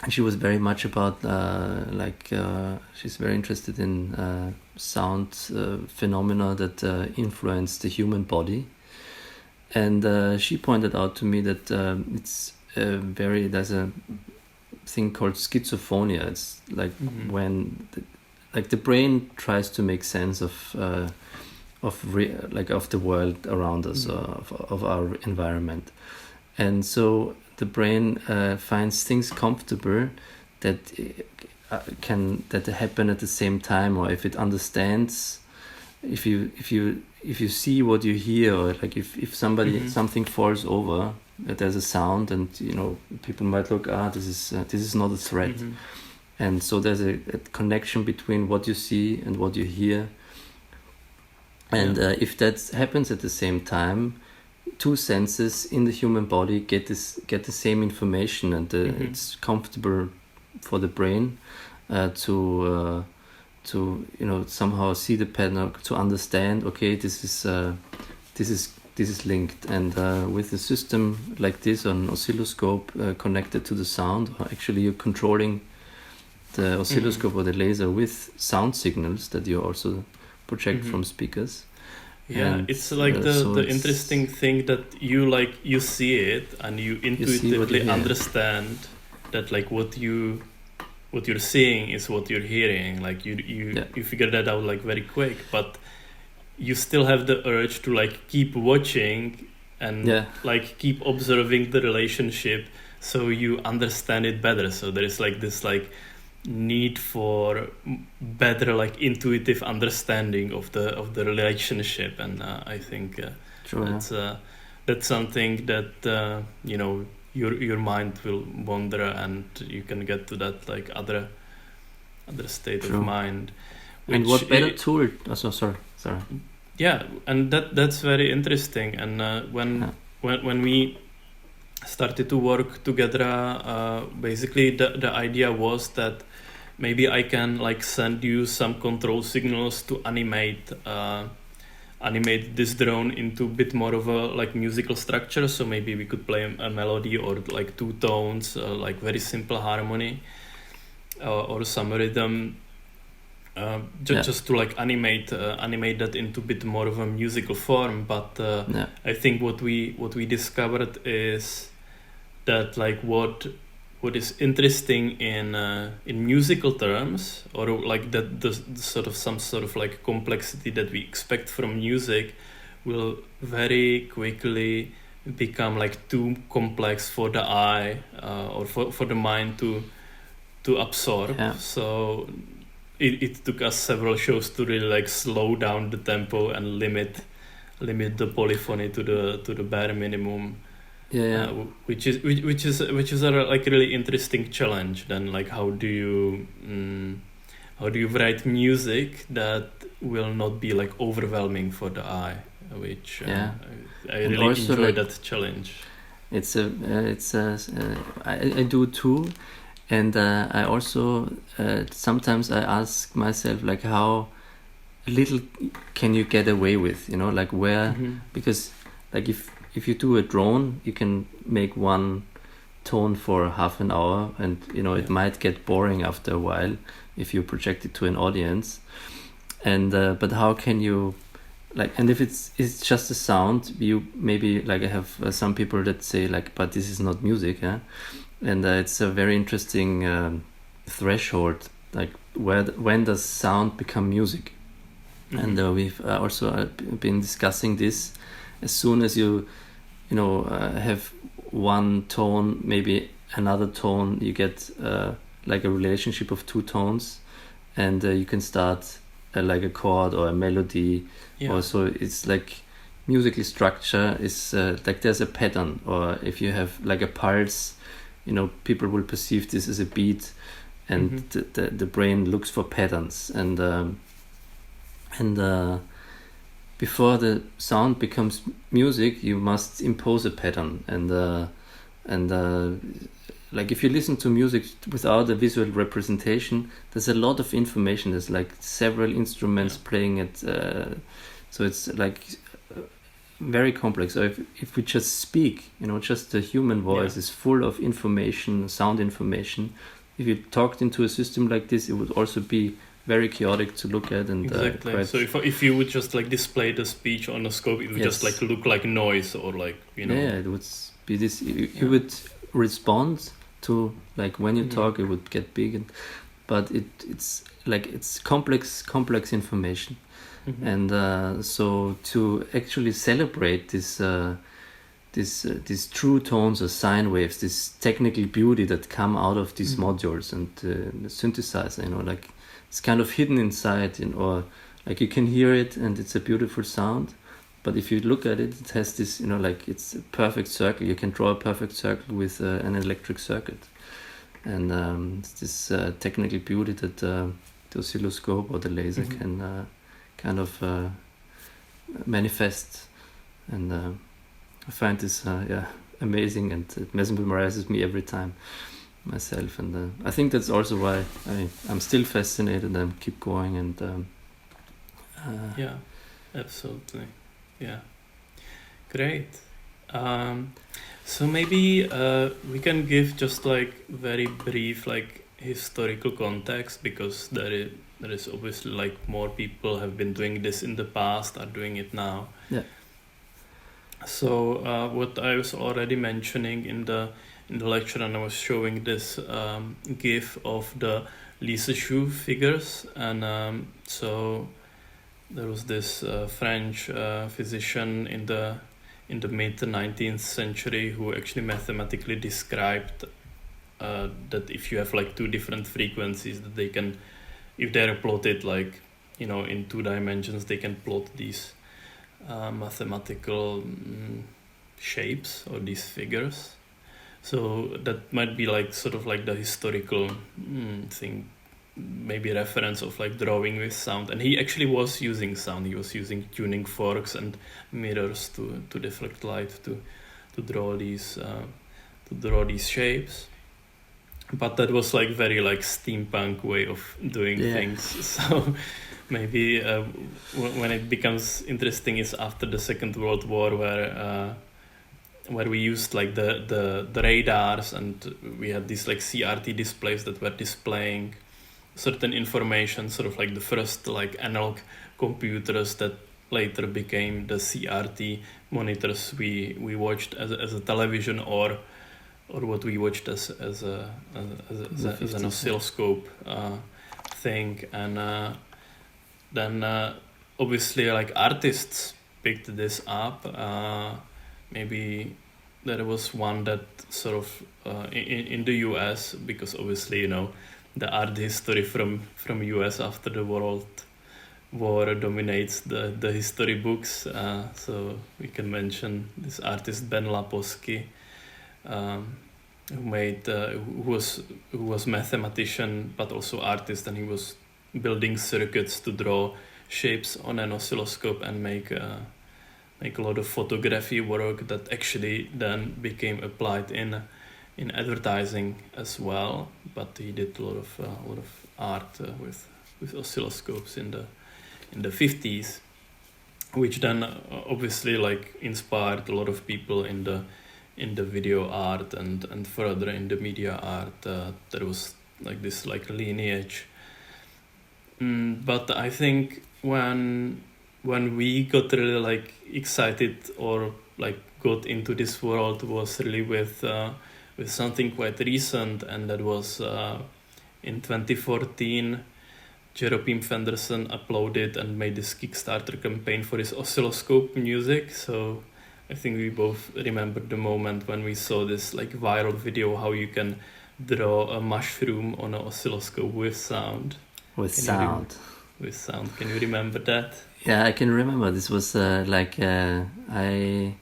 And she was very much about she's very interested in sound phenomena that influence the human body, and she pointed out to me that it's there's a thing called schizophrenia. It's like when the brain tries to make sense of the world around us, of our environment, and so the brain finds things comfortable that happen at the same time, or if it understands, if you see what you hear, or like if something falls over, there's a sound, and people might look, this is not a threat, and so there's a connection between what you see and what you hear, and if that happens at the same time, two senses in the human body get the same information, and it's comfortable for the brain to somehow see the pattern, to understand. Okay, this is linked, and with a system like this, an oscilloscope connected to the sound, or actually you're controlling the oscilloscope or the laser with sound signals that you also project from speakers. Yeah, and it's like the interesting thing that you see it, and you intuitively understand that like what you're seeing is what you're hearing. Like you figure that out like very quick, but you still have the urge to like keep watching and like keep observing the relationship, so you understand it better. So there is like this like need for better like intuitive understanding of the relationship, and I think that's something that your mind will wander, and you can get to that like other state of mind. And what better tool? Sorry. Yeah, and that's very interesting. And when we started to work together, basically the idea was that maybe I can like send you some control signals to animate this drone into a bit more of a like musical structure. So maybe we could play a melody or like two tones, like very simple harmony, or some rhythm, just to like animate that into a bit more of a musical form. But I think what we discovered is that like what is interesting in musical terms, or like that the sort of some sort of like complexity that we expect from music, will very quickly become like too complex for the eye or for the mind to absorb. Yeah. So it took us several shows to really like slow down the tempo and limit the polyphony to the bare minimum. Yeah. Which is a like really interesting challenge. Then like how do you write music that will not be like overwhelming for the eye? Which I And really also, enjoy like, that challenge. I do too, and I also sometimes I ask myself like how little can you get away with, you know, like where, because like if you do a drone, you can make one tone for half an hour, and you know it might get boring after a while if you project it to an audience, and but how can you, like, and if it's just a sound, you maybe, like, I have some people that say like, but this is not music, yeah, and it's a very interesting threshold, like when does sound become music? And we've also been discussing this. As soon as you have one tone, maybe another tone, you get like a relationship of two tones, and you can start like a chord or a melody. Also, it's like musically structure is like there's a pattern, or if you have like a pulse, you know, people will perceive this as a beat, and the brain looks for patterns, and before the sound becomes music, you must impose a pattern, and like if you listen to music without a visual representation, there's a lot of information. There's like several instruments playing it, so it's like very complex. So if we just speak, you know, just the human voice is full of information, sound information. If you talked into a system like this, it would also be very chaotic to look at. And exactly. So if you would just like display the speech on a scope, it would just like look like noise, or like, you know. Yeah, it would be this. You would respond to, like, when you talk, it would get big, but it's like it's complex information, and so to actually celebrate this these true tones or sine waves, this technical beauty that come out of these modules and the synthesizer, you know, like it's kind of hidden inside, you know, or like you can hear it and it's a beautiful sound, but if you look at it, it has this, you know, like it's a perfect circle. You can draw a perfect circle with an electric circuit, and it's this technical beauty that the oscilloscope or the laser can kind of manifest, and I find this amazing, and it mesmerizes me every time myself, and I think that's also why I'm still fascinated and keep going, and yeah, absolutely, yeah, great. So maybe we can give just like very brief like historical context, because there is obviously like more people have been doing this in the past, are doing it now. Yeah. So what I was already mentioning in the lecture, and I was showing this GIF of the Lissajous figures, and so there was this French physician in the mid 19th century who actually mathematically described that if you have like two different frequencies, that they can, if they're plotted like, you know, in 2 dimensions, they can plot these mathematical shapes or these figures. So that might be like sort of like the historical thing, maybe reference of like drawing with sound. And he actually was using sound. He was using tuning forks and mirrors to deflect light to draw these shapes. But that was like very like steampunk way of doing things. So maybe when it becomes interesting is after the Second World War, where we used like the radars, and we had these like CRT displays that were displaying certain information, sort of like the first like analog computers that later became the CRT monitors we watched as a television, or what we watched as an oscilloscope thing. And then obviously like artists picked this up. Maybe there was one that sort of in the US, because obviously the art history from US after the World War dominates the history books. So we can mention this artist Ben Laposky, who was mathematician but also artist, and he was building circuits to draw shapes on an oscilloscope and make a lot of photography work that actually then became applied in advertising as well. But he did a lot of art with oscilloscopes in the 50s, which then obviously like inspired a lot of people in the video art and further in the media art. There was like this like lineage. But I think when we got really like excited or like got into this world was really with something quite recent, and that was in 2014. Jerome Fenderson uploaded and made this Kickstarter campaign for his oscilloscope music. So I think we both remember the moment when we saw this like viral video how you can draw a mushroom on an oscilloscope with sound. With sound. Can you remember that? Yeah, I can remember. This was when I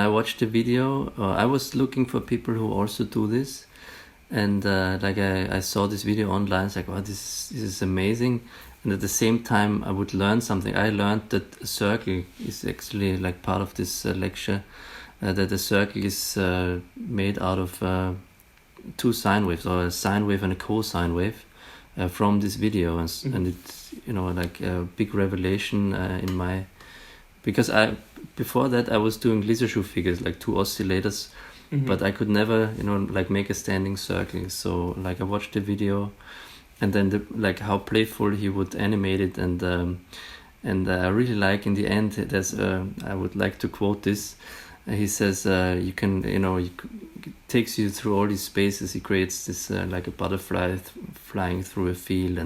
watched the video, I was looking for people who also do this, and I saw this video online. It's like, wow, this is amazing. And at the same time, I would learn something. I learned that a circle is actually like part of this lecture. That a circle is made out of two sine waves, or a sine wave and a cosine wave. From this video, and it's like a big revelation in my, because before that I was doing Lissajous figures like two oscillators, but I could never like make a standing circle. So like I watched the video, and then like how playful he would animate it, and I really like in the end there's I would like to quote this. He says you can it takes you through all these spaces. He creates this like a butterfly flying through a field,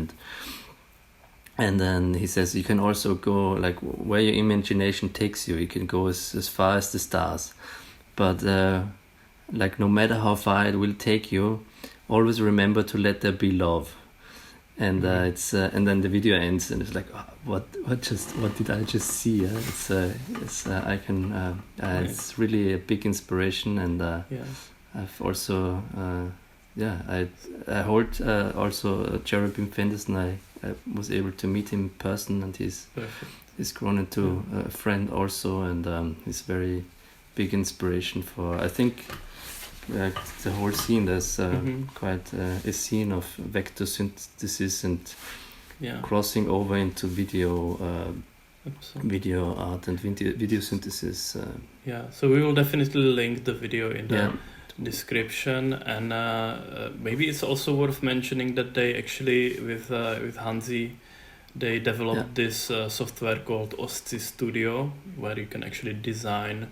and then he says you can also go like where your imagination takes you. You can go as far as the stars, but like no matter how far it will take you, always remember to let there be love. And it's and then the video ends, and it's like, oh, what did I just see? It's really a big inspiration, and I've also I heard also Jerome Fenderson. I was able to meet him in person, and he's grown into a friend also, and he's very big inspiration for, I think, the whole scene. There's quite a scene of vector synthesis and crossing over into video art and video synthesis. So we will definitely link the video in the description, and maybe it's also worth mentioning that they actually with Hansi they developed this software called Osci Studio, where you can actually design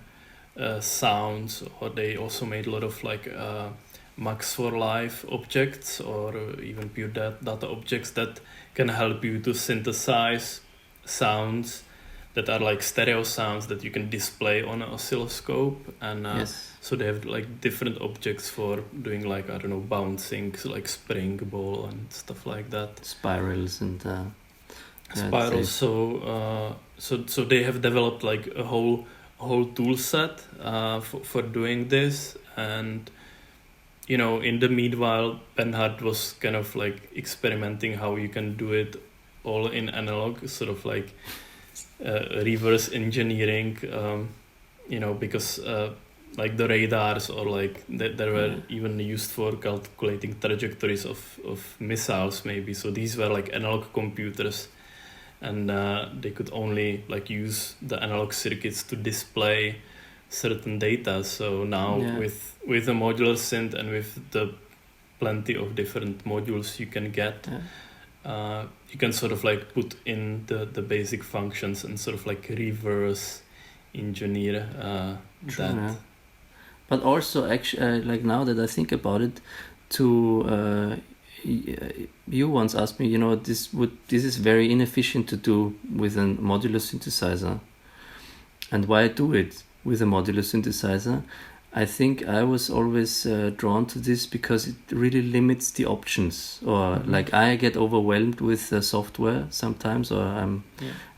sounds, or they also made a lot of like Max for Life objects, or even pure data objects that can help you to synthesize sounds that are like stereo sounds that you can display on an oscilloscope. And so they have like different objects for doing like, I don't know, bouncing, so like spring ball and stuff like that, spirals and spirals. So they have developed like a whole tool set for doing this. And in the meanwhile, Bernhard was kind of like experimenting how you can do it all in analog, sort of like reverse engineering, because like the radars, or like they were even used for calculating trajectories of missiles maybe. So these were like analog computers, and they could only like use the analog circuits to display certain data. So now with a modular synth and with the plenty of different modules you can get, you can sort of like put in the basic functions and sort of like reverse engineer that. Yeah. But also actually, like now that I think about it, you once asked me, this is very inefficient to do with a modular synthesizer, And why I do it with a modular synthesizer, I think I was always drawn to this because it really limits the options. Or like I get overwhelmed with software sometimes, or I'm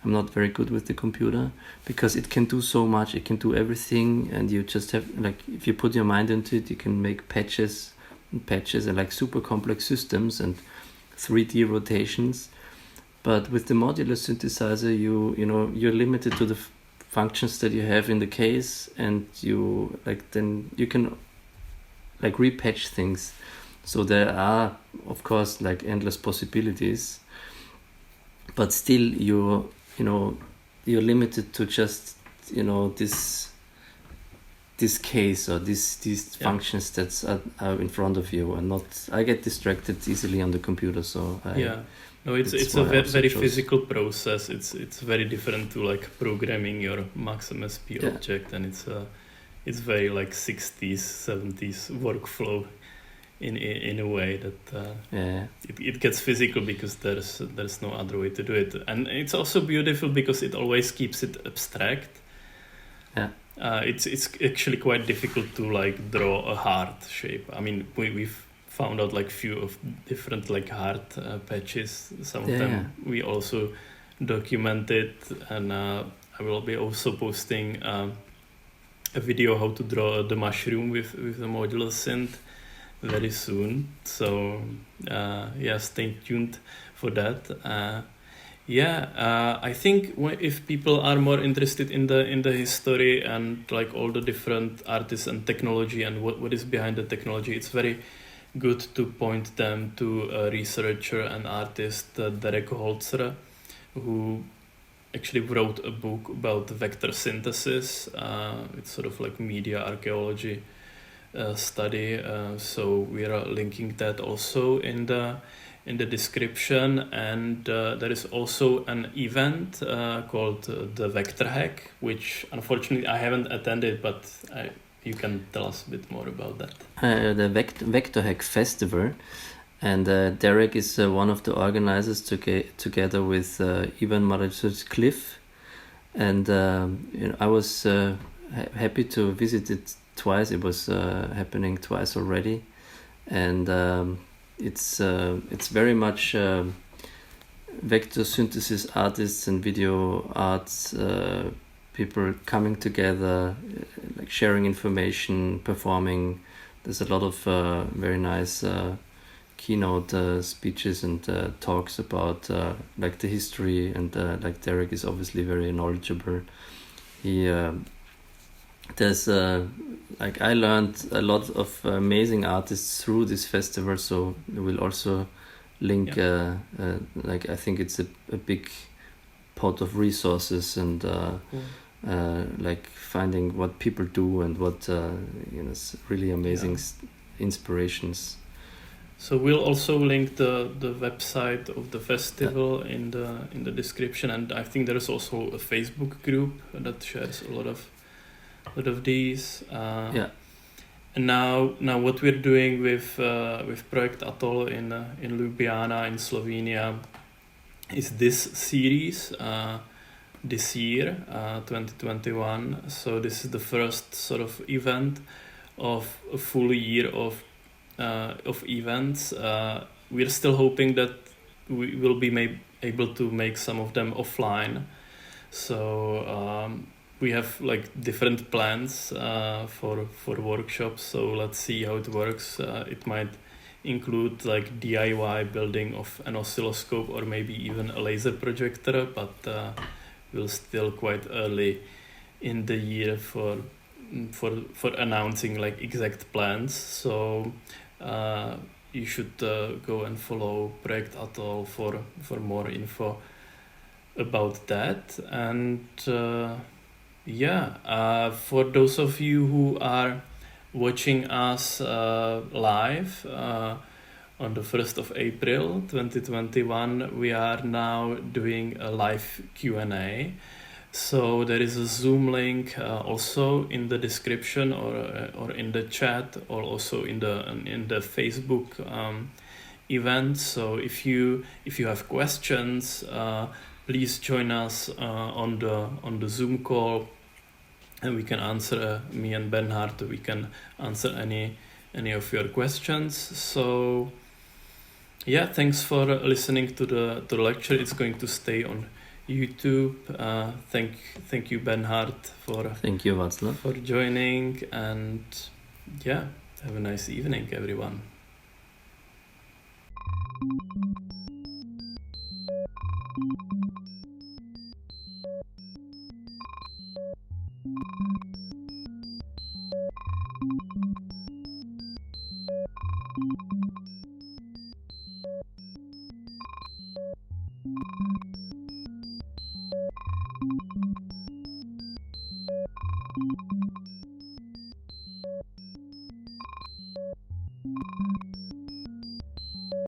not very good with the computer because it can do so much. It can do everything, and you just have like if you put your mind into it, you can make patches and like super complex systems and 3D rotations. But with the modular synthesizer, you're limited to the functions that you have in the case, and then you can like repatch things. So there are of course like endless possibilities, but still you're limited to just this case or these functions that are in front of you, and not I get distracted easily on the computer, so no, it's a very physical process. It's very different to like programming your Maximus P object, and it's very like 60s 70s workflow in a way that it gets physical because there's no other way to do it, and it's also beautiful because it always keeps it abstract. It's actually quite difficult to like draw a heart shape. I mean, we've found out like few of different like heart patches. Some of them we also documented, and I will be also posting a video how to draw the mushroom with the modular synth very soon. So stay tuned for that. I think if people are more interested in the history and like all the different artists and technology and what is behind the technology, it's very good to point them to a researcher and artist, Derek Holzer, who actually wrote a book about vector synthesis. It's sort of like media archaeology study. So we are linking that also in the description, and there is also an event called the Vector Hack, which unfortunately I haven't attended, but you can tell us a bit more about that. The Vector Hack Festival, and Derek is one of the organizers together with Ivan Maricus-Cliff, and I was happy to visit it twice. It was happening twice already, and it's very much vector synthesis artists and video arts people coming together, like sharing information, performing. There's a lot of very nice keynote speeches and talks about like the history, and like Derek is obviously very knowledgeable. He there's like I learned a lot of amazing artists through this festival, so we'll also link like I think it's a big pot of resources, and like finding what people do and what really amazing inspirations. So we'll also link the website of the festival in the description, and I think there's also a Facebook group that shares a lot of these. And now what we're doing with Projekt Atol in Ljubljana in Slovenia is this series this year, 2021. So this is the first sort of event of a full year of events. We're still hoping that we will be able to make some of them offline. So we have like different plans for workshops. So let's see how it works. It might include like DIY building of an oscilloscope or maybe even a laser projector, but we're still quite early in the year for announcing like exact plans. So you should go and follow Projekt Atol for more info about that. And for those of you who are watching us live on the 1st of April 2021, we are now doing a live Q&A. So there is a Zoom link also in the description or in the chat, or also in the Facebook event. So if you have questions, please join us on the Zoom call and we can answer, me and Bernhard, we can answer any of your questions. So yeah, thanks for listening to the lecture. It's going to stay on YouTube. Thank you, Bernhard, Thank you, Václav, for joining, and yeah, have a nice evening, everyone.